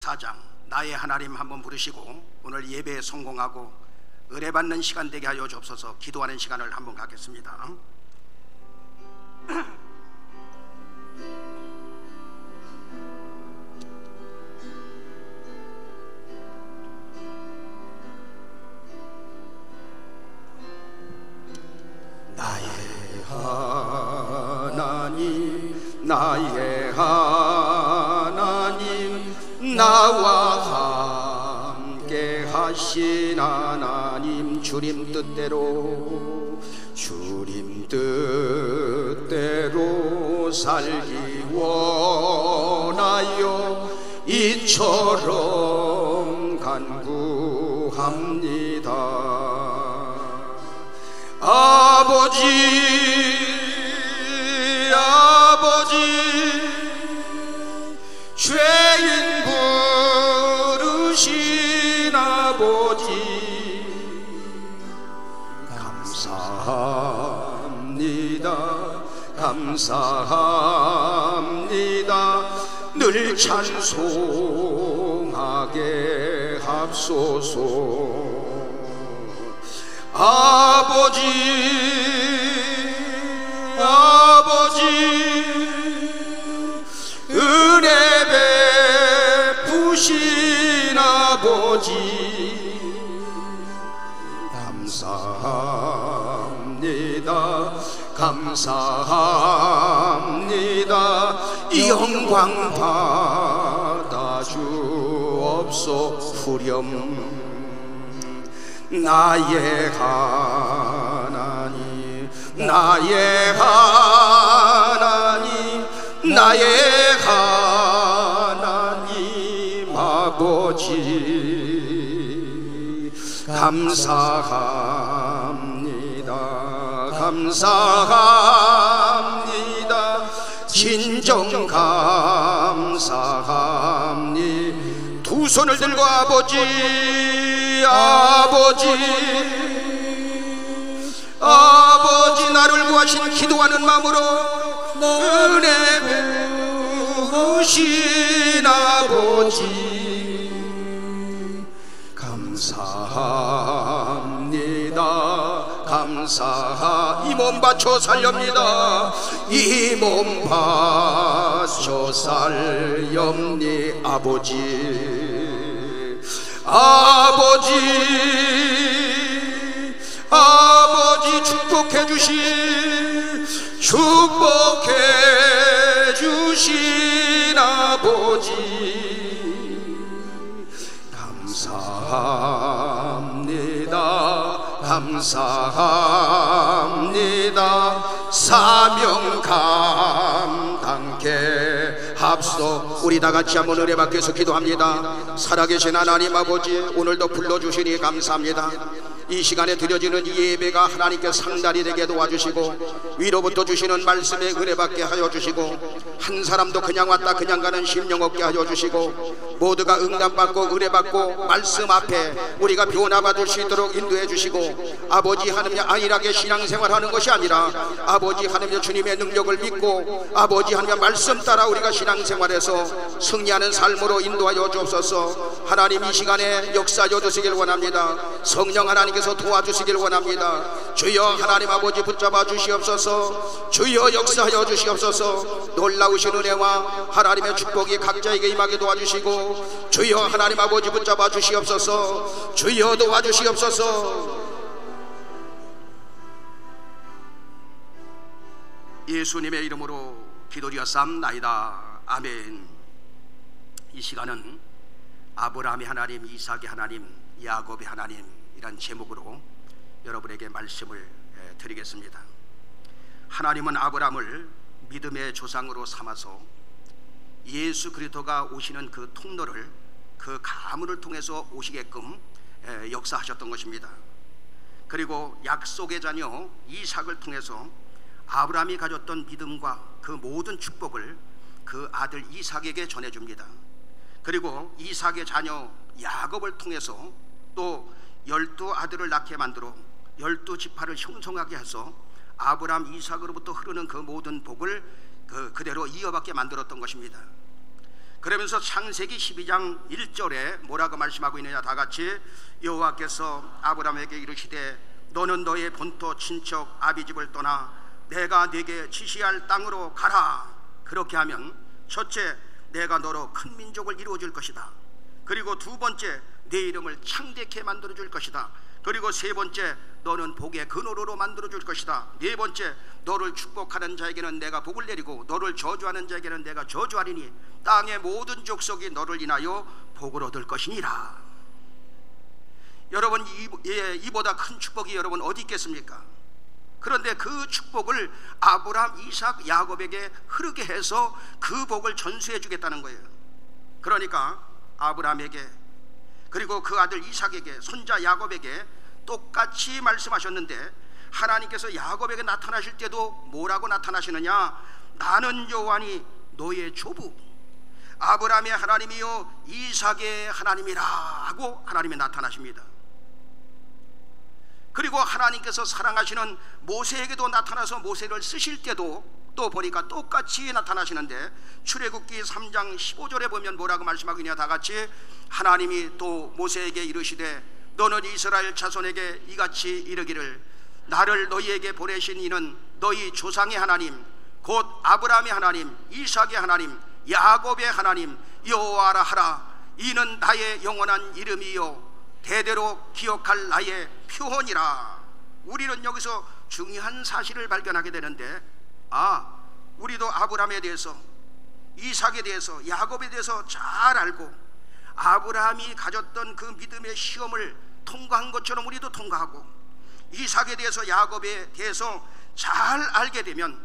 24장 나의 하나님 한번 부르시고 오늘 예배에 성공하고 의뢰받는 시간 되게 하여 주옵소서. 기도하는 시간을 한번 갖겠습니다. 나의 하나님, 나의 하나님, 나와 함께 하신 하나님, 주님 뜻대로 살기 원하여 이처럼 간구합니다. 아버지, 죄인 부르신 아버지, 감사합니다. 늘 찬송하게 합소서. 아버지, 은혜 베푸신 아버지, 감사합니다. 영광 받아 주옵소후렴. 나의 하나님, 나의 하나님 아버지, 감사합니다. 진정 감사합니다. 두 손을 들고 아버지, 나를 구하신 기도하는 마음으로 은혜 베푸신 아버지, 감사합니다. 이 몸 바쳐 살렵니다. 이 몸 바쳐 살렵니 아버지, 축복해 주신 아버지, 감사합니다. 사명 감당케 합소. 우리 다 같이 한번 은혜 받게서 기도합니다. 살아계신 하나님 아버지, 오늘도 불러주시니 감사합니다. 이 시간에 드려지는 이 예배가 하나님께 상달이 되게 도와주시고 위로부터 주시는 말씀에 은혜 받게 하여 주시고 한 사람도 그냥 왔다 그냥 가는 심령 없게 하여 주시고 모두가 응답받고 은혜받고 말씀 앞에 우리가 변화받을 수 있도록 인도해 주시고 아버지 하나님 안일하게 신앙생활하는 것이 아니라 아버지 하나님 주님의 능력을 믿고 아버지 하나님 말씀 따라 우리가 신앙생활에서 승리하는 삶으로 인도하여 주옵소서. 하나님 이 시간에 역사하여 주시길 원합니다. 성령 하나님께서 도와주시길 원합니다. 주여 하나님 아버지 붙잡아 주시옵소서. 주여 역사하여 주시옵소서. 놀라우신 은혜와 하나님의 축복이 각자에게 임하게 도와주시고 주여 하나님 아버지 붙잡아 주시옵소서. 주여 도와주시옵소서. 예수님의 이름으로 기도드렸사옵나이다. 아멘. 이 시간은 아브라함의 하나님, 이삭의 하나님, 야곱의 하나님 이란 제목으로 여러분에게 말씀을 드리겠습니다. 하나님은 아브라함을 믿음의 조상으로 삼아서 예수 그리스도가 오시는 그 통로를, 그 가문을 통해서 오시게끔 역사하셨던 것입니다. 그리고 약속의 자녀 이삭을 통해서 아브라함이 가졌던 믿음과 그 모든 축복을 그 아들 이삭에게 전해줍니다. 그리고 이삭의 자녀 야곱을 통해서 또 12 아들을 낳게 만들어 12지파를 형성하게 해서 아브라함 이삭으로부터 흐르는 그 모든 복을 그대로 이어받게 만들었던 것입니다. 그러면서 창세기 12장 1절에 뭐라고 말씀하고 있느냐, 다 같이. 여호와께서 아브라함에게 이르시되 너는 너의 본토 친척 아비집을 떠나 내가 네게 지시할 땅으로 가라. 그렇게 하면 첫째, 내가 너로 큰 민족을 이루어줄 것이다. 그리고 두 번째, 네 이름을 창대케 만들어줄 것이다. 그리고 세 번째, 너는 복의 근원으로 만들어줄 것이다. 네 번째, 너를 축복하는 자에게는 내가 복을 내리고 너를 저주하는 자에게는 내가 저주하리니 땅의 모든 족속이 너를 인하여 복을 얻을 것이니라. 여러분, 이보다 큰 축복이 여러분 어디 있겠습니까? 그런데 그 축복을 아브라함, 이삭, 야곱에게 흐르게 해서 그 복을 전수해 주겠다는 거예요. 그러니까 아브라함에게, 그리고 그 아들 이삭에게, 손자 야곱에게 똑같이 말씀하셨는데, 하나님께서 야곱에게 나타나실 때도 뭐라고 나타나시느냐? 나는 여호와니 너의 조부, 아브라함의 하나님이요 이삭의 하나님이라 하고 하나님이 나타나십니다. 그리고 하나님께서 사랑하시는 모세에게도 나타나서 모세를 쓰실 때도 또 보니까 똑같이 나타나시는데, 출애굽기 3장 15절에 보면 뭐라고 말씀하고 있냐, 다 같이. 하나님이 또 모세에게 이르시되 너는 이스라엘 자손에게 이같이 이르기를 나를 너희에게 보내신 이는 너희 조상의 하나님 곧 아브라함의 하나님, 이삭의 하나님, 야곱의 하나님 여호와라 하라. 이는 나의 영원한 이름이요 대대로 기억할 나의 표언이라. 우리는 여기서 중요한 사실을 발견하게 되는데, 우리도 아브라함에 대해서, 이삭에 대해서, 야곱에 대해서 잘 알고 아브라함이 가졌던 그 믿음의 시험을 통과한 것처럼 우리도 통과하고, 이삭에 대해서, 야곱에 대해서 잘 알게 되면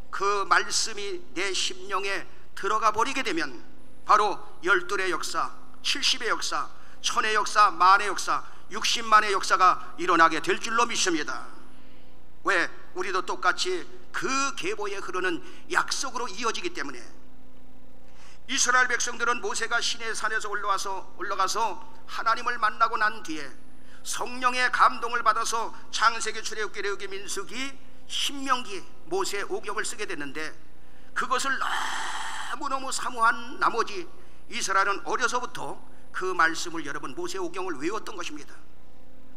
그 말씀이 내 심령에 들어가 버리게 되면 바로 12의 역사, 70의 역사, 1000의 역사, 만의 역사, 60만의 역사가 일어나게 될 줄로 믿습니다. 왜? 우리도 똑같이 그 계보에 흐르는 약속으로 이어지기 때문에. 이스라엘 백성들은 모세가 시내 산에서 올라가서 하나님을 만나고 난 뒤에 성령의 감동을 받아서 창세기, 출애굽기, 레위기, 민수기, 신명기, 모세 오경을 쓰게 됐는데, 그것을 너무너무 사모한 나머지 이스라엘은 어려서부터 그 말씀을, 여러분, 모세 오경을 외웠던 것입니다.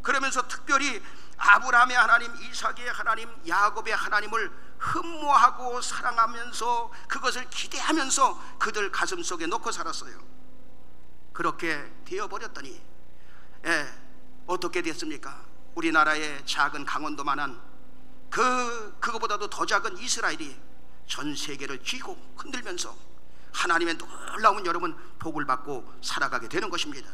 그러면서 특별히 아브라함의 하나님, 이삭의 하나님, 야곱의 하나님을 흠모하고 사랑하면서 그것을 기대하면서 그들 가슴속에 넣고 살았어요. 그렇게 되어버렸더니 어떻게 됐습니까? 우리나라의 작은 강원도만한 그거보다도 더 작은 이스라엘이 전 세계를 쥐고 흔들면서 하나님의 놀라운, 여러분, 복을 받고 살아가게 되는 것입니다.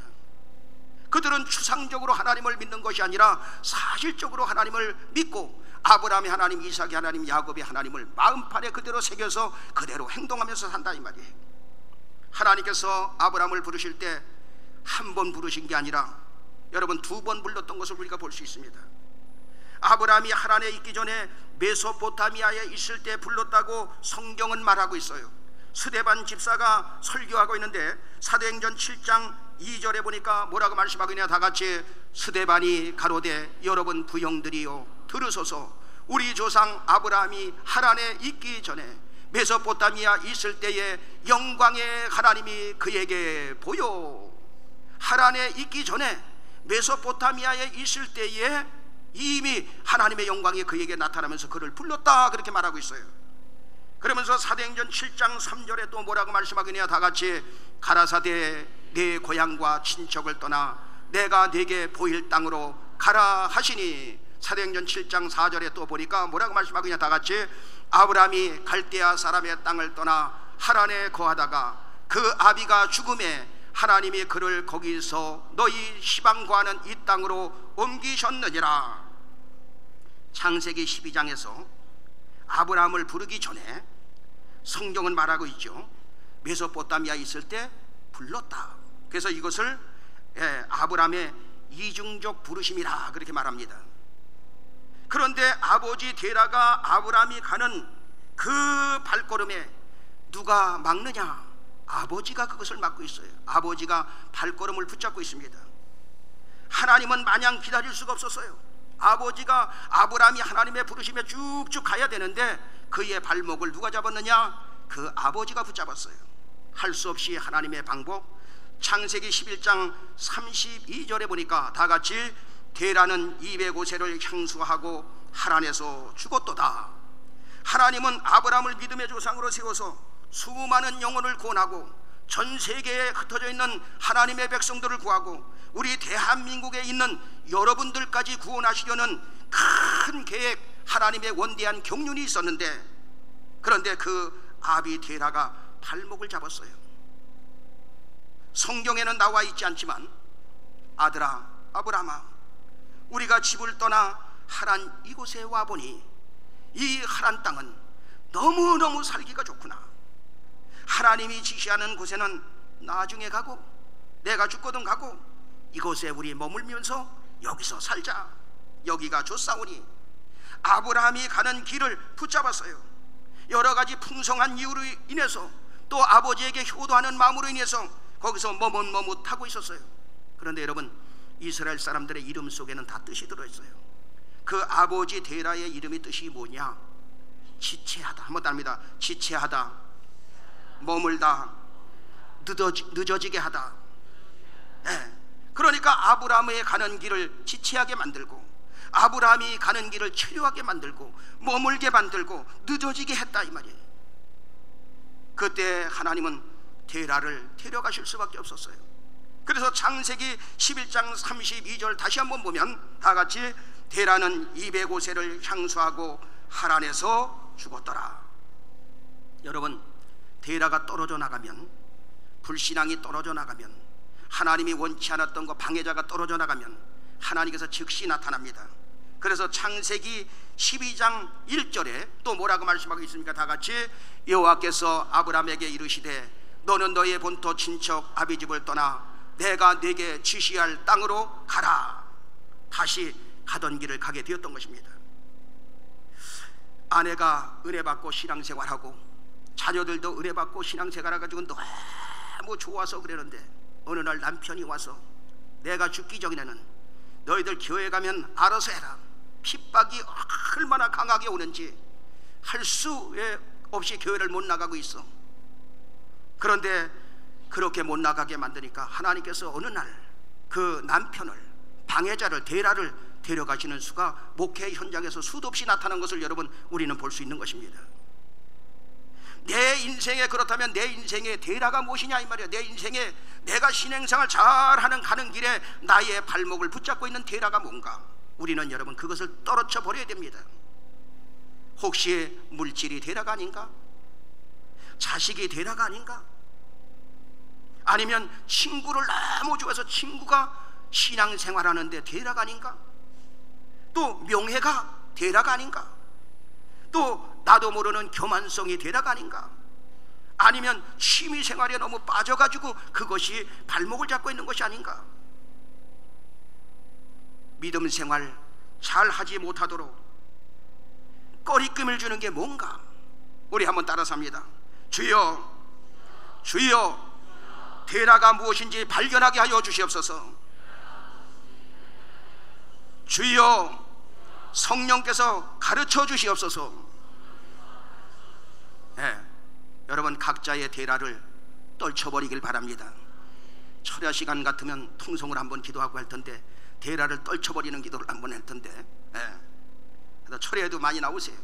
그들은 추상적으로 하나님을 믿는 것이 아니라 사실적으로 하나님을 믿고 아브라함의 하나님, 이삭의 하나님, 야곱의 하나님을 마음판에 그대로 새겨서 그대로 행동하면서 산다, 이 말이에요. 하나님께서 아브라함을 부르실 때 한 번 부르신 게 아니라 여러분 2번 불렀던 것을 우리가 볼 수 있습니다. 아브라함이 하란에 있기 전에 메소포타미아에 있을 때 불렀다고 성경은 말하고 있어요. 스데반 집사가 설교하고 있는데 사도행전 7장 2절에 보니까 뭐라고 말씀하고 있냐, 다 같이. 스데반이 가로되 여러분 부형들이요 들으소서. 우리 조상 아브라함이 하란에 있기 전에 메소포타미아 있을 때에 영광의 하나님이 그에게 보여. 하란에 있기 전에 메소포타미아에 있을 때에 이미 하나님의 영광이 그에게 나타나면서 그를 불렀다, 그렇게 말하고 있어요. 그러면서 사도행전 7장 3절에 또 뭐라고 말씀하고 있냐, 다 같이. 가라사대 내 고향과 친척을 떠나 내가 네게 보일 땅으로 가라 하시니. 사도행전 7장 4절에 또 보니까 뭐라고 말씀하고 있냐, 다 같이. 아브라함이 갈대아 사람의 땅을 떠나 하란에 거하다가 그 아비가 죽음에 하나님이 그를 거기서 너희 시방 거하는 이 땅으로 옮기셨느니라. 창세기 12장에서 아브라함을 부르기 전에 성경은 말하고 있죠. 메소포타미아에 있을 때 불렀다. 그래서 이것을 아브라함의 이중적 부르심이라 그렇게 말합니다. 그런데 아버지 데라가 아브라함이 가는 그 발걸음에 누가 막느냐? 아버지가 그것을 막고 있어요. 아버지가 발걸음을 붙잡고 있습니다. 하나님은 마냥 기다릴 수가 없었어요. 아버지가, 아브라함이 하나님의 부르심에 쭉쭉 가야 되는데 그의 발목을 누가 잡았느냐? 그 아버지가 붙잡았어요. 할 수 없이 하나님의 방법. 창세기 11장 32절에 보니까 다 같이 데라는 205세를 향수하고 하란에서 죽었도다. 하나님은 아브라함을 믿음의 조상으로 세워서 수많은 영혼을 구원하고 전 세계에 흩어져 있는 하나님의 백성들을 구하고 우리 대한민국에 있는 여러분들까지 구원하시려는 큰 계획, 하나님의 원대한 경륜이 있었는데, 그런데 그 아비 데라가 발목을 잡았어요. 성경에는 나와 있지 않지만, 아들아 아브라함아, 우리가 집을 떠나 하란 이곳에 와보니 이 하란 땅은 너무너무 살기가 좋구나. 하나님이 지시하는 곳에는 나중에 가고 내가 죽거든 가고 이곳에 우리 머물면서 여기서 살자. 여기가 좋사오니 아브라함이 가는 길을 붙잡았어요. 여러 가지 풍성한 이유로 인해서 또 아버지에게 효도하는 마음으로 인해서 거기서 머뭇머뭇하고 있었어요. 그런데 여러분, 이스라엘 사람들의 이름 속에는 다 뜻이 들어있어요. 그 아버지 데라의 이름이 뜻이 뭐냐? 지체하다. 한번 답니다. 지체하다, 머물다, 늦어지게 하다. 네. 그러니까 아브라함의 가는 길을 지체하게 만들고 아브라함이 가는 길을 체류하게 만들고 머물게 만들고 늦어지게 했다, 이 말이에요. 그때 하나님은 데라를 데려가실 수밖에 없었어요. 그래서 창세기 11장 32절 다시 한번 보면 다 같이 데라는 205세를 향수하고 하란에서 죽었더라. 여러분, 데라가 떨어져 나가면, 불신앙이 떨어져 나가면, 하나님이 원치 않았던 거 방해자가 떨어져 나가면 하나님께서 즉시 나타납니다. 그래서 창세기 12장 1절에 또 뭐라고 말씀하고 있습니까? 다 같이 여호와께서 아브라함에게 이르시되 너는 너의 본토 친척 아비집을 떠나 내가 네게 지시할 땅으로 가라. 다시 가던 길을 가게 되었던 것입니다. 아내가 은혜받고 신앙생활하고 자녀들도 은혜받고 신앙생활해 가지고 너무 좋아서 그러는데 어느 날 남편이 와서 내가 죽기 전에는 너희들 교회 가면 알아서 해라. 핍박이 얼마나 강하게 오는지 할 수 없이 교회를 못 나가고 있어. 그런데 그렇게 못 나가게 만드니까 하나님께서 어느 날 그 남편을, 방해자를, 데라를 데려가시는 수가 목회 현장에서 수도 없이 나타난 것을 여러분, 우리는 볼 수 있는 것입니다. 내 인생에, 그렇다면 내 인생에 데라가 무엇이냐 이 말이야. 내 인생에 내가 신행생활 잘하는 가는 길에 나의 발목을 붙잡고 있는 데라가 뭔가, 우리는 여러분 그것을 떨어져 버려야 됩니다. 혹시 물질이 데라가 아닌가? 자식이 데라가 아닌가? 아니면 친구를 너무 좋아해서 친구가 신앙생활하는데 데라가 아닌가? 또 명예가 데라가 아닌가? 또 나도 모르는 교만성이 데라가 아닌가? 아니면 취미생활에 너무 빠져가지고 그것이 발목을 잡고 있는 것이 아닌가? 믿음생활 잘 하지 못하도록 꺼리낌을 주는 게 뭔가? 우리 한번 따라서 합니다. 주여, 주여, 데라가 무엇인지 발견하게 하여 주시옵소서. 주여, 성령께서 가르쳐 주시옵소서. 네, 여러분 각자의 데라를 떨쳐버리길 바랍니다. 철야 시간 같으면 통성을 한번 기도하고 할 텐데 데라를 떨쳐버리는 기도를 한번 할 텐데, 네, 그래서 철야에도 많이 나오세요.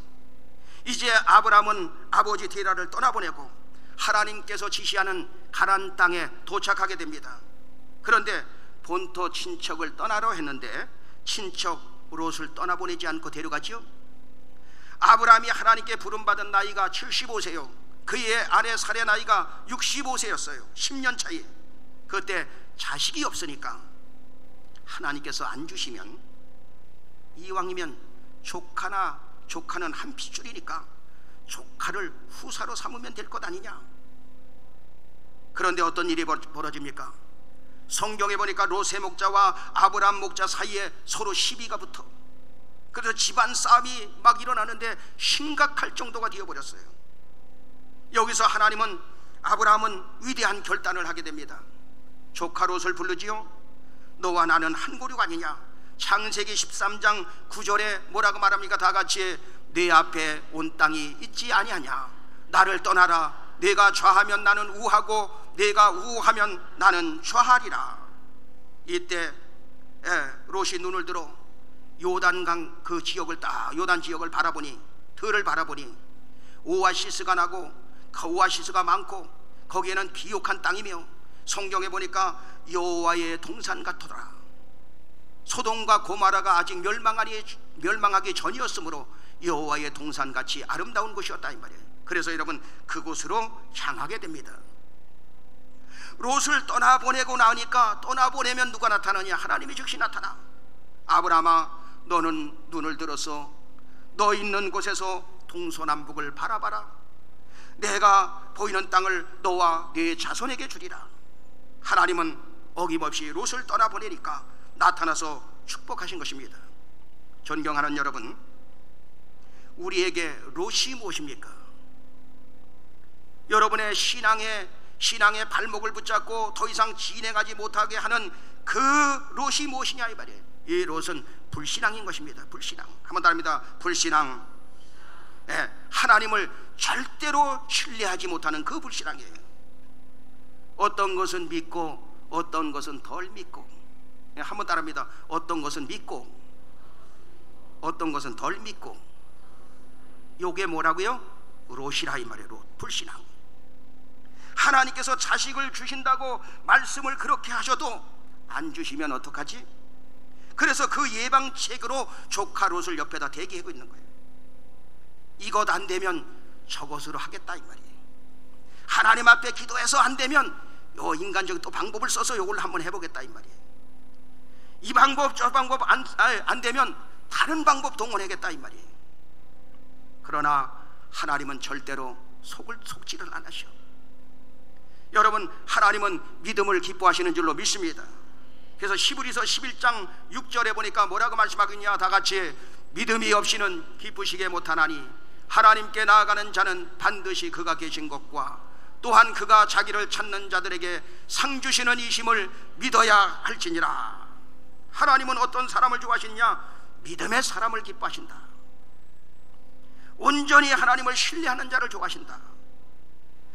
이제 아브라함은 아버지 데라를 떠나보내고 하나님께서 지시하는 가나안 땅에 도착하게 됩니다. 그런데 본토 친척을 떠나려 했는데 친척 롯을 떠나보내지 않고 데려가지요. 아브라함이 하나님께 부름받은 나이가 75세요 그의 아내 사레 나이가 65세였어요 10년 차이. 그때 자식이 없으니까 하나님께서 안 주시면, 이왕이면 조카는 한 핏줄이니까 조카를 후사로 삼으면 될 것 아니냐. 그런데 어떤 일이 벌어집니까? 성경에 보니까 롯의 목자와 아브라함 목자 사이에 서로 시비가 붙어, 그래서 집안 싸움이 막 일어나는데 심각할 정도가 되어버렸어요. 여기서 아브라함은 위대한 결단을 하게 됩니다. 조카 롯을 부르지요. 너와 나는 한 고륙 아니냐. 창세기 13장 9절에 뭐라고 말합니까? 다 같이 내 앞에 온 땅이 있지 아니하냐. 나를 떠나라. 내가 좌하면 나는 우하고 내가 우하면 나는 좌하리라. 이때 롯이 눈을 들어 요단강 그 지역을 요단 지역을 바라보니, 들을 바라보니 오아시스가 나고 그 오아시스가 많고 거기에는 비옥한 땅이며 성경에 보니까 여호와의 동산 같더라. 소돔과 고모라가 아직 멸망하기 전이었으므로 여호와의 동산같이 아름다운 곳이었다 이 말이에요. 그래서 여러분 그곳으로 향하게 됩니다. 롯을 떠나보내고 나니까, 떠나보내면 누가 나타나냐? 하나님이 즉시 나타나. 아브라함아, 너는 눈을 들어서 너 있는 곳에서 동서남북을 바라봐라. 내가 보이는 땅을 너와 네 자손에게 주리라. 하나님은 어김없이 롯을 떠나보내니까 나타나서 축복하신 것입니다. 존경하는 여러분, 우리에게 롯이 무엇입니까? 여러분의 신앙의 발목을 붙잡고 더 이상 진행하지 못하게 하는 그 롯이 무엇이냐 이 말이에요. 이 롯은 불신앙인 것입니다. 불신앙. 한번 더 합니다. 불신앙. 하나님을 절대로 신뢰하지 못하는 그 불신앙이에요. 어떤 것은 믿고 어떤 것은 덜 믿고. 한번 따라합니다. 어떤 것은 믿고 어떤 것은 덜 믿고. 요게 뭐라고요? 롯이라 이 말이에요. 롯. 불신앙. 하나님께서 자식을 주신다고 말씀을 그렇게 하셔도 안 주시면 어떡하지? 그래서 그 예방책으로 조카 롯을 옆에다 대기하고 있는 거예요. 이것 안 되면 저것으로 하겠다 이 말이에요. 하나님 앞에 기도해서 안 되면 요 인간적인 또 방법을 써서 요걸 한번 해보겠다 이 말이에요. 이 방법 저 방법 안 되면 다른 방법 동원하겠다 이 말이에요. 그러나 하나님은 절대로 속지를 안 하셔. 여러분, 하나님은 믿음을 기뻐하시는 줄로 믿습니다. 그래서 히브리서 11장 6절에 보니까 뭐라고 말씀하고 있냐? 다 같이 믿음이 없이는 기쁘시게 못하나니 하나님께 나아가는 자는 반드시 그가 계신 것과 또한 그가 자기를 찾는 자들에게 상 주시는 이심을 믿어야 할지니라. 하나님은 어떤 사람을 좋아하시냐? 믿음의 사람을 기뻐하신다. 온전히 하나님을 신뢰하는 자를 좋아하신다.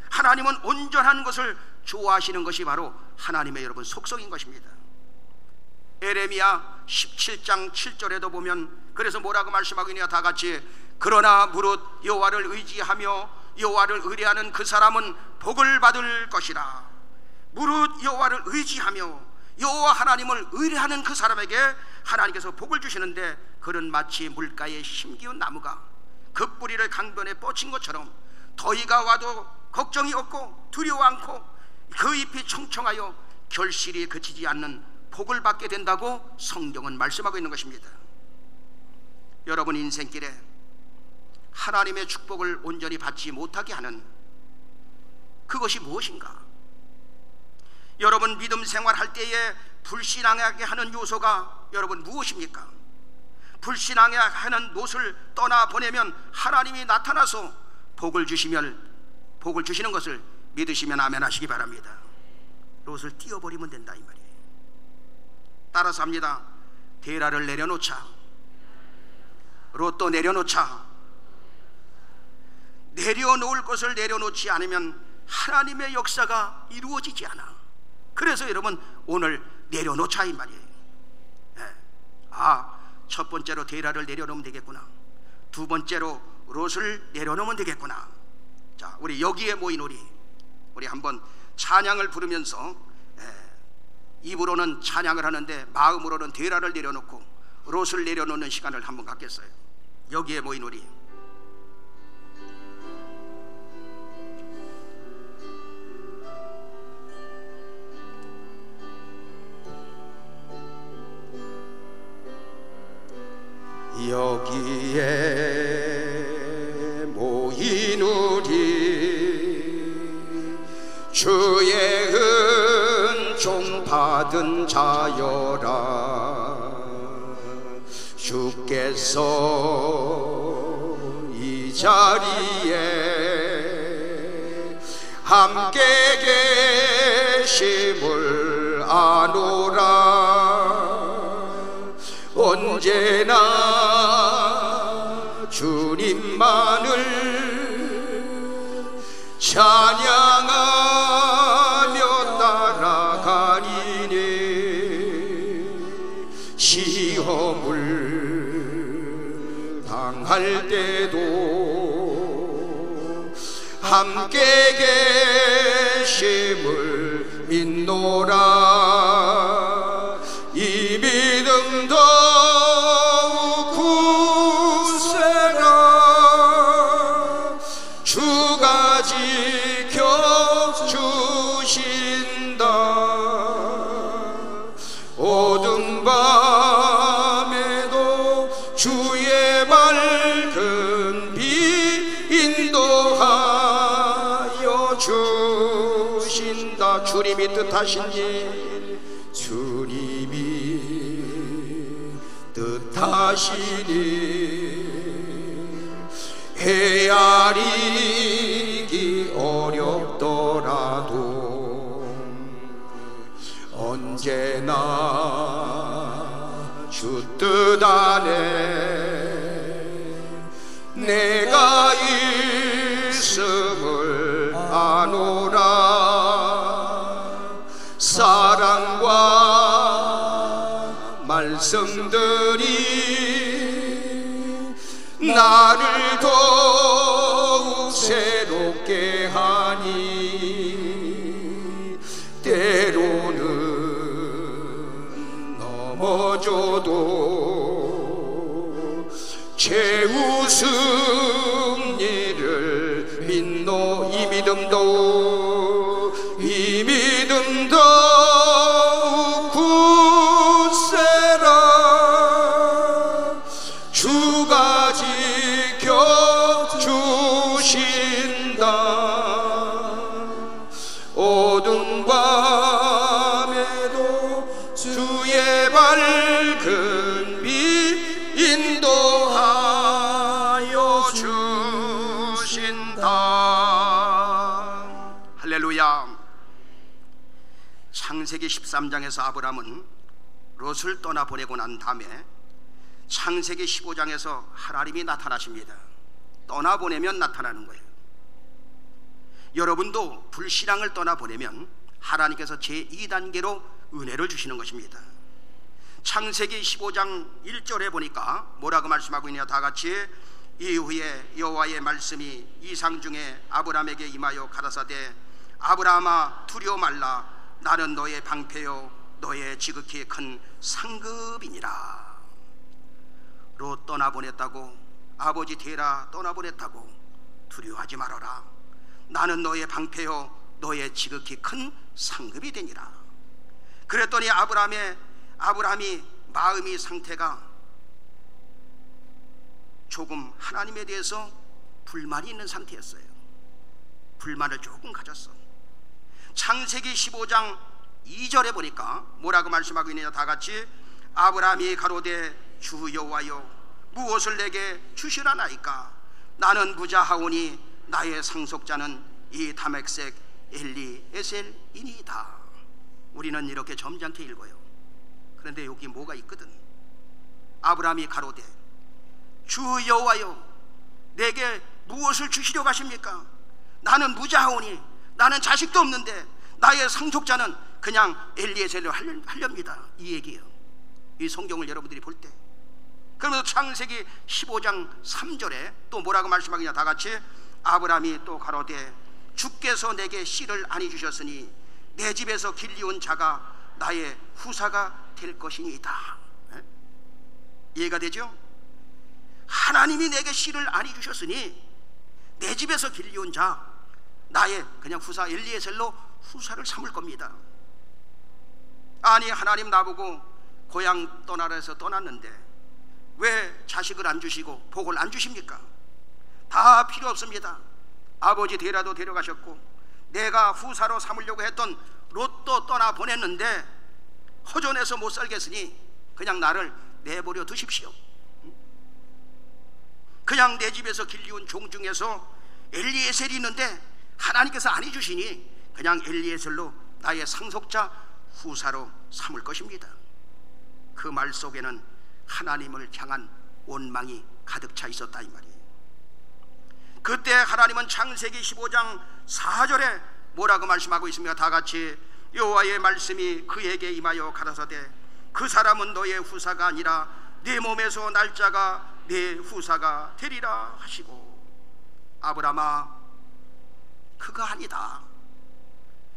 하나님은 온전한 것을 좋아하시는 것이 바로 하나님의 여러분 속성인 것입니다. 에레미야 17장 7절에도 보면 그래서 뭐라고 말씀하고 있냐? 다 같이 그러나 무릇 여호와를 의지하며 여호와를 의뢰하는 그 사람은 복을 받을 것이라. 무릇 여호와를 의지하며 여호와 하나님을 의뢰하는 그 사람에게 하나님께서 복을 주시는데 그는 마치 물가에 심기운 나무가 그 뿌리를 강변에 뻗친 것처럼 더위가 와도 걱정이 없고 두려워 않고 그 잎이 청청하여 결실이 그치지 않는 복을 받게 된다고 성경은 말씀하고 있는 것입니다. 여러분 인생길에 하나님의 축복을 온전히 받지 못하게 하는 그것이 무엇인가? 여러분 믿음 생활할 때에 불신앙하게 하는 요소가 여러분 무엇입니까? 불신앙하게 하는 롯을 떠나보내면 하나님이 나타나서 복을 주시는 것을 믿으시면 아멘 하시기 바랍니다. 롯을 띄워버리면 된다 이 말이에요. 따라서 합니다. 데라를 내려놓자. 롯도 내려놓자. 내려놓을 것을 내려놓지 않으면 하나님의 역사가 이루어지지 않아. 그래서 여러분 오늘 내려놓자 이 말이에요. 첫 번째로 데라를 내려놓으면 되겠구나. 두 번째로 롯을 내려놓으면 되겠구나. 자, 우리 여기에 모인 우리 한번 찬양을 부르면서 입으로는 찬양을 하는데 마음으로는 데라를 내려놓고 롯을 내려놓는 시간을 한번 갖겠어요. 여기에 모인 우리 여기에 모인 우리 주의 은총 받은 자여라. 주께서 이 자리에 함께 계심을 아노라. 언제나 주님만을 찬양 시험을 당할 때도 함께 계심을 믿노라. 이 믿음 더욱 굳세라. 주가 지켜주신다. 어둠 밤에도 주의 밝은 빛 인도하여 주신다. 주님이 뜻하신 일, 주님이 뜻하신 일, 헤아리기 어렵더라도 언제나 주 뜻 안에 내가 있음을 아노라. 사랑과 말씀들이 나를 더욱 새롭게 하니 때로는 넘어져도 제 웃음 일을 믿노. 이 믿음 더욱 굳세라. 주가 지켜주신다. 어두운 밤에도 주의 밝은 빛 인도하여 주신다. 할렐루야. 창세기 13장에서 아브라함은 롯을 떠나보내고 난 다음에 창세기 15장에서 하나님이 나타나십니다. 떠나보내면 나타나는 거예요. 여러분도 불신앙을 떠나보내면 하나님께서 제2단계로 은혜를 주시는 것입니다. 창세기 15장 1절에 보니까 뭐라고 말씀하고 있냐. 다같이 이후에 여호와의 말씀이 이상 중에 아브라함에게 임하여 가라사대 아브라함아 두려워 말라. 나는 너의 방패요 너의 지극히 큰 상급이니라. 롯 떠나보냈다고, 아버지 데라 떠나보냈다고 두려워하지 말아라. 나는 너의 방패요 너의 지극히 큰 상급이 되니라. 그랬더니 아브라함이 마음의 상태가 조금 하나님에 대해서 불만이 있는 상태였어요. 불만을 조금 가졌어. 창세기 15장 2절에 보니까 뭐라고 말씀하고 있느냐. 다같이 아브라함이 가로되 주 여호와여 무엇을 내게 주시라나이까. 나는 무자하오니 나의 상속자는 이 다메섹 엘리에셀이니이다. 우리는 이렇게 점잖게 읽어요. 그런데 여기 뭐가 있거든. 아브라함이 가로되 주 여호와여 내게 무엇을 주시려고 하십니까? 나는 무자하오니 나는 자식도 없는데 나의 상속자는 그냥 엘리에셀로 하렵니다. 이 얘기예요. 이 성경을 여러분들이 볼 때. 그러면서 창세기 15장 3절에 또 뭐라고 말씀하느냐. 다같이 아브라함이 또 가로되 주께서 내게 씨를 아니 주셨으니 내 집에서 길리온 자가 나의 후사가 될 것이니이다. 이해가 되죠? 하나님이 내게 씨를 아니 주셨으니 내 집에서 길리온 자 나의 그냥 후사 엘리에셀로 후사를 삼을 겁니다. 아니 하나님 나보고 고향 떠나라해서 떠났는데 왜 자식을 안 주시고 복을 안 주십니까? 다 필요 없습니다. 아버지 데라도 데려가셨고 내가 후사로 삼으려고 했던 롯도 떠나보냈는데 허전해서 못 살겠으니 그냥 나를 내버려 두십시오. 그냥 내 집에서 길리온 종 중에서 엘리에셀이 있는데 하나님께서 안 해주시니 그냥 엘리에셀로 나의 상속자 후사로 삼을 것입니다. 그 말 속에는 하나님을 향한 원망이 가득 차 있었다 이 말이에요. 그때 하나님은 창세기 15장 4절에 뭐라고 말씀하고 있습니까? 다같이 여호와의 말씀이 그에게 임하여 가라사대 그 사람은 너의 후사가 아니라 네 몸에서 날 자가 네 후사가 되리라 하시고, 아브라함아, 그가 아니다.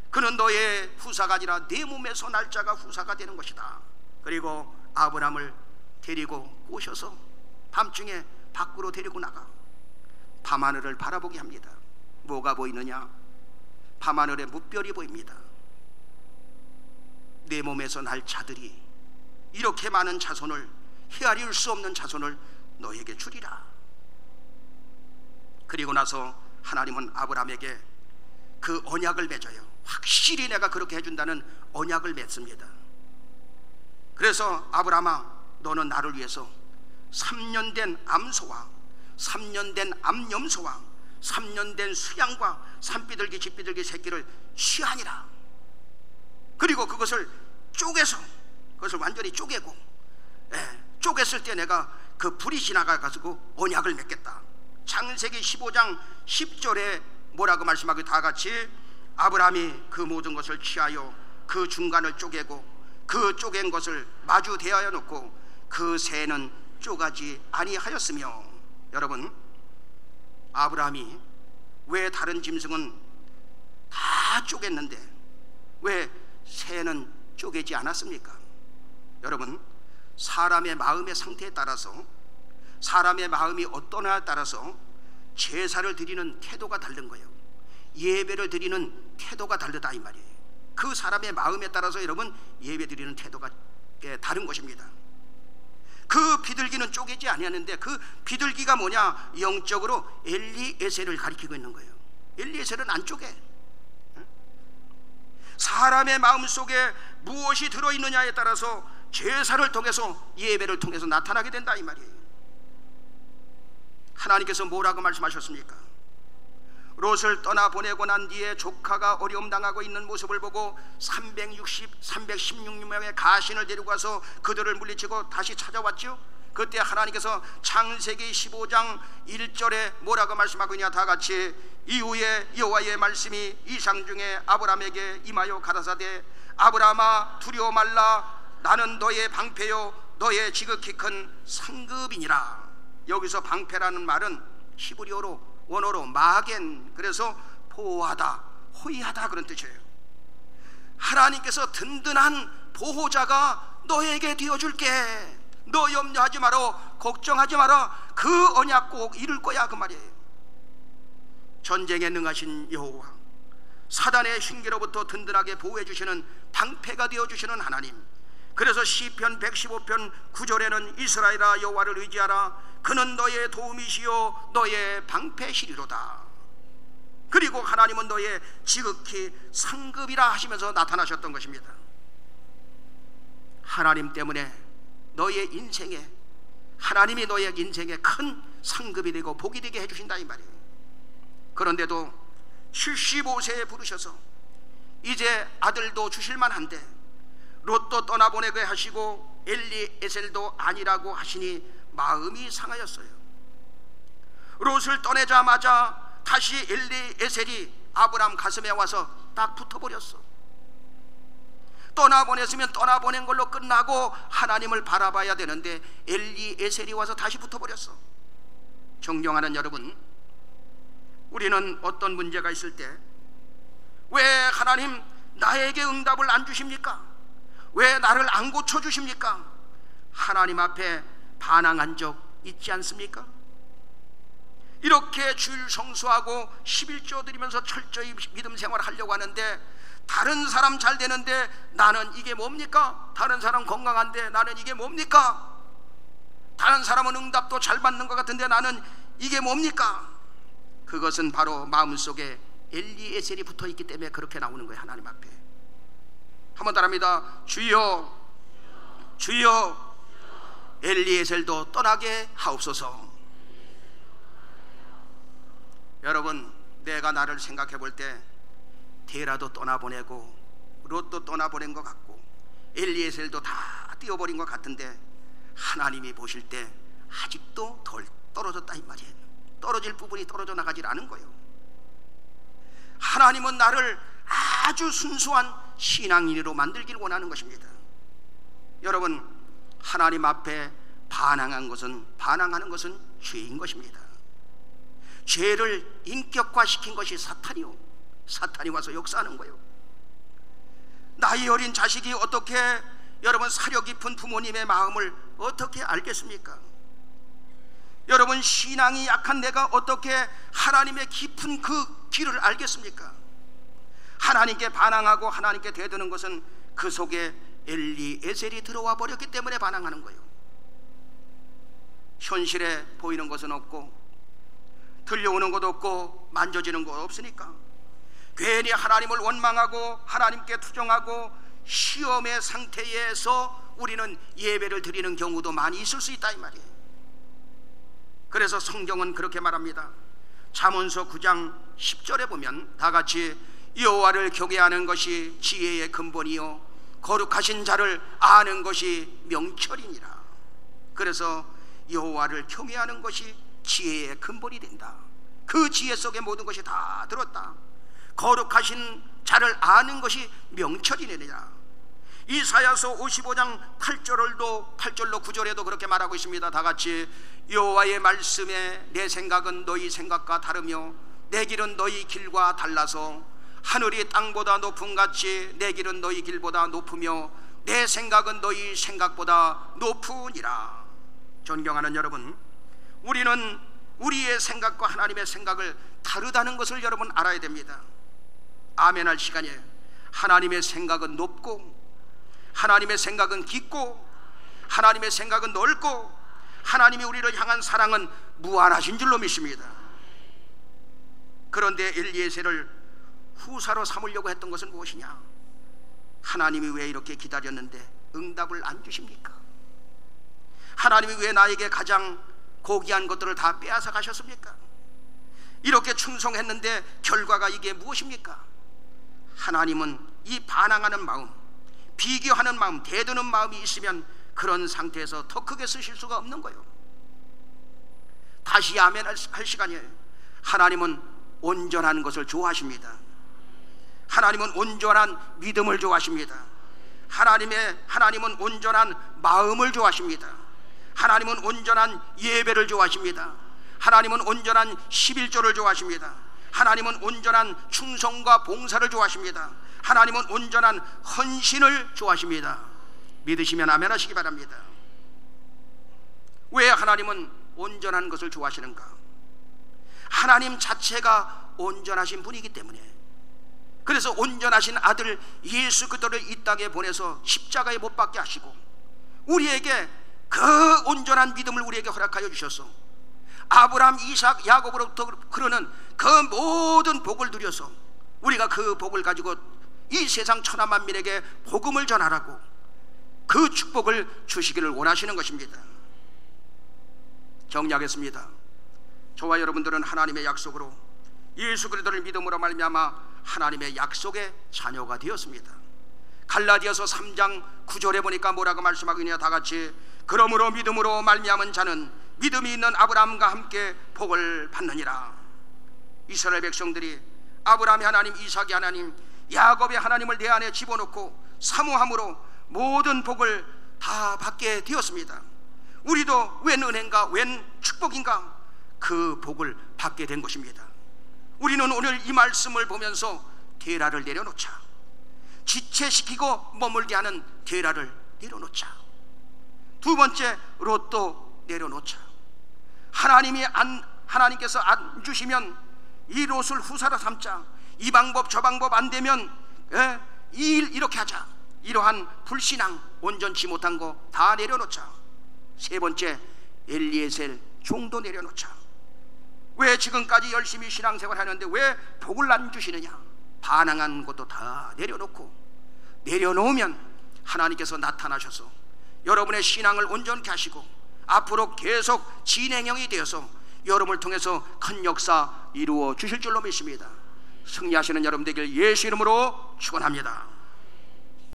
그는 너의 후사가 아니라 네 몸에서 날 자가 후사가 되는 것이다. 그리고 아브라함을 데리고 꼬셔서 밤중에 밖으로 데리고 나가 밤하늘을 바라보게 합니다. 뭐가 보이느냐? 밤하늘에 무별이 보입니다. 내 몸에서 날 자들이 이렇게 많은 자손을, 헤아릴 수 없는 자손을 너에게 주리라. 그리고 나서 하나님은 아브라함에게 그 언약을 맺어요. 확실히 내가 그렇게 해준다는 언약을 맺습니다. 그래서 아브라함아, 너는 나를 위해서 3년 된 암소와 3년 된 암염소와 3년 된 수양과 산비둘기 집비둘기 새끼를 취하니라. 그리고 그것을 쪼개서, 그것을 완전히 쪼개고, 쪼갰을 때 내가 그 불이 지나가가지고 언약을 맺겠다. 창세기 15장 10절에 뭐라고 말씀하고, 다 같이 아브라함이 그 모든 것을 취하여 그 중간을 쪼개고 그 쪼갠 것을 마주 대하여 놓고 그 새는 쪼가지 아니하였으며. 여러분, 아브라함이 왜 다른 짐승은 다 쪼갰는데 왜 새는 쪼개지 않았습니까? 여러분, 사람의 마음의 상태에 따라서, 사람의 마음이 어떠냐에 따라서 제사를 드리는 태도가 다른 거예요. 예배를 드리는 태도가 다르다 이 말이에요. 그 사람의 마음에 따라서 여러분 예배 드리는 태도가 다른 것입니다. 그 비둘기는 쪼개지 아니하는데 그 비둘기가 뭐냐? 영적으로 엘리에셀을 가리키고 있는 거예요. 엘리에셀은 안 쪼개. 사람의 마음속에 무엇이 들어있느냐에 따라서 제사를 통해서, 예배를 통해서 나타나게 된다 이 말이에요. 하나님께서 뭐라고 말씀하셨습니까? 롯을 떠나보내고 난 뒤에 조카가 어려움 당하고 있는 모습을 보고 316명의 가신을 데리고 가서 그들을 물리치고 다시 찾아왔죠. 그때 하나님께서 창세기 15장 1절에 뭐라고 말씀하고 있냐? 다 같이, 이후에 여호와의 말씀이 이상 중에 아브라함에게 임하여 가라사대, 아브라함아 두려워 말라. 나는 너의 방패요 너의 지극히 큰 상급이니라. 여기서 방패라는 말은 히브리어로, 원어로 마겐, 그래서 보호하다, 호위하다 그런 뜻이에요. 하나님께서 든든한 보호자가 너에게 되어줄게. 너 염려하지 마라, 걱정하지 마라. 그 언약 꼭 이룰 거야 그 말이에요. 전쟁에 능하신 여호와, 사단의 흉기로부터 든든하게 보호해 주시는 방패가 되어 주시는 하나님. 그래서 시편 115편 9절에는 이스라엘아 여호와를 의지하라. 그는 너의 도움이시요 너의 방패시리로다. 그리고 하나님은 너의 지극히 상급이라 하시면서 나타나셨던 것입니다. 하나님 때문에 너의 인생에, 하나님이 너의 인생에 큰 상급이 되고 복이 되게 해주신다 이 말이에요. 그런데도 75세에 부르셔서 이제 아들도 주실만한데 롯도 떠나보내게 하시고 엘리에셀도 아니라고 하시니 마음이 상하였어요. 롯을 떠내자마자 다시 엘리에셀이 아브람 가슴에 와서 딱 붙어버렸어. 떠나보냈으면 떠나보낸 걸로 끝나고 하나님을 바라봐야 되는데 엘리에셀이 와서 다시 붙어버렸어. 존경하는 여러분, 우리는 어떤 문제가 있을 때 왜 하나님 나에게 응답을 안 주십니까? 왜 나를 안 고쳐주십니까? 하나님 앞에 반항한 적 있지 않습니까? 이렇게 주일 성수하고 11조 드리면서 철저히 믿음 생활을 하려고 하는데 다른 사람 잘 되는데 나는 이게 뭡니까? 다른 사람 건강한데 나는 이게 뭡니까? 다른 사람은 응답도 잘 받는 것 같은데 나는 이게 뭡니까? 그것은 바로 마음속에 엘리에셀이 붙어있기 때문에 그렇게 나오는 거예요. 하나님 앞에 한 번 더 합니다. 주여 주여 엘리에셀도 떠나게 하옵소서. 여러분, 내가 나를 생각해 볼 때 데라도 떠나보내고 롯도 떠나보낸 것 같고 엘리에셀도 다 띄워버린 것 같은데 하나님이 보실 때 아직도 덜 떨어졌다 이 말이에요. 떨어질 부분이 떨어져 나가질 않은 거예요. 하나님은 나를 아주 순수한 신앙인으로 만들기를 원하는 것입니다. 여러분, 하나님 앞에 반항하는 것은 죄인 것입니다. 죄를 인격화시킨 것이 사탄이요, 사탄이 와서 역사하는 거예요. 나이 어린 자식이 어떻게 여러분 사려 깊은 부모님의 마음을 어떻게 알겠습니까? 여러분, 신앙이 약한 내가 어떻게 하나님의 깊은 그 길을 알겠습니까? 하나님께 반항하고 하나님께 대드는 것은 그 속에 엘리에셀이 들어와 버렸기 때문에 반항하는 거예요. 현실에 보이는 것은 없고 들려오는 것 없고 만져지는 것 없으니까 괜히 하나님을 원망하고 하나님께 투정하고 시험의 상태에서 우리는 예배를 드리는 경우도 많이 있을 수 있다 이 말이에요. 그래서 성경은 그렇게 말합니다. 잠언서 9장 10절에 보면 다 같이 여호와를 경외하는 것이 지혜의 근본이요 거룩하신 자를 아는 것이 명철이니라. 그래서 여호와를 경외하는 것이 지혜의 근본이 된다. 그 지혜 속에 모든 것이 다 들었다. 거룩하신 자를 아는 것이 명철이니라. 이사야서 55장 8절로 9절에도 그렇게 말하고 있습니다. 다 같이 여호와의 말씀에 내 생각은 너희 생각과 다르며 내 길은 너희 길과 달라서 하늘이 땅보다 높음 같이 내 길은 너희 길보다 높으며 내 생각은 너희 생각보다 높으니라. 존경하는 여러분, 우리는 우리의 생각과 하나님의 생각을 다르다는 것을 여러분 알아야 됩니다. 아멘할 시간이에요. 하나님의 생각은 높고 하나님의 생각은 깊고 하나님의 생각은 넓고 하나님이 우리를 향한 사랑은 무한하신 줄로 믿습니다. 그런데 엘리에셀을 후사로 삼으려고 했던 것은 무엇이냐? 하나님이 왜 이렇게 기다렸는데 응답을 안 주십니까? 하나님이 왜 나에게 가장 고귀한 것들을 다 빼앗아 가셨습니까? 이렇게 충성했는데 결과가 이게 무엇입니까? 하나님은 이 반항하는 마음, 비교하는 마음, 대드는 마음이 있으면 그런 상태에서 더 크게 쓰실 수가 없는 거예요. 다시 아멘할 시간이에요. 하나님은 온전한 것을 좋아하십니다. 하나님은 온전한 믿음을 좋아하십니다. 하나님은 온전한 마음을 좋아하십니다. 하나님은 온전한 예배를 좋아하십니다. 하나님은 온전한 11조를 좋아하십니다. 하나님은 온전한 충성과 봉사를 좋아하십니다. 하나님은 온전한 헌신을 좋아하십니다. 믿으시면 아멘 하시기 바랍니다. 왜 하나님은 온전한 것을 좋아하시는가? 하나님 자체가 온전하신 분이기 때문에. 그래서 온전하신 아들 예수 그리스도를 이 땅에 보내서 십자가에 못 박게 하시고 우리에게 그 온전한 믿음을 우리에게 허락하여 주셔서 아브라함, 이삭, 야곱으로부터 그러는 그 모든 복을 누려서 우리가 그 복을 가지고 이 세상 천하 만민에게 복음을 전하라고 그 축복을 주시기를 원하시는 것입니다. 정리하겠습니다. 저와 여러분들은 하나님의 약속으로 예수 그리스도를 믿음으로 말미암아 하나님의 약속의 자녀가 되었습니다. 갈라디아서 3장 9절에 보니까 뭐라고 말씀하고 있냐? 다 같이 그러므로 믿음으로 말미암은 자는 믿음이 있는 아브라함과 함께 복을 받느니라. 이스라엘 백성들이 아브라함의 하나님, 이삭의 하나님, 야곱의 하나님을 내 안에 집어넣고 사모함으로 모든 복을 다 받게 되었습니다. 우리도 웬 은혜인가, 웬 축복인가, 그 복을 받게 된 것입니다. 우리는 오늘 이 말씀을 보면서 데라를 내려놓자. 지체시키고 머물게 하는 데라를 내려놓자. 두 번째, 롯도 내려놓자. 하나님께서 안 주시면 이 롯을 후사로 삼자. 이 방법 저 방법 안 되면 이 일 이렇게 하자. 이러한 불신앙, 온전치 못한 거 다 내려놓자. 세 번째, 엘리에셀 종도 내려놓자. 왜 지금까지 열심히 신앙생활 하는데 왜 복을 안 주시느냐? 반항한 것도 다 내려놓고, 내려놓으면 하나님께서 나타나셔서 여러분의 신앙을 온전케 하시고 앞으로 계속 진행형이 되어서 여러분을 통해서 큰 역사 이루어 주실 줄로 믿습니다. 승리하시는 여러분 되길 예수 이름으로 축원합니다.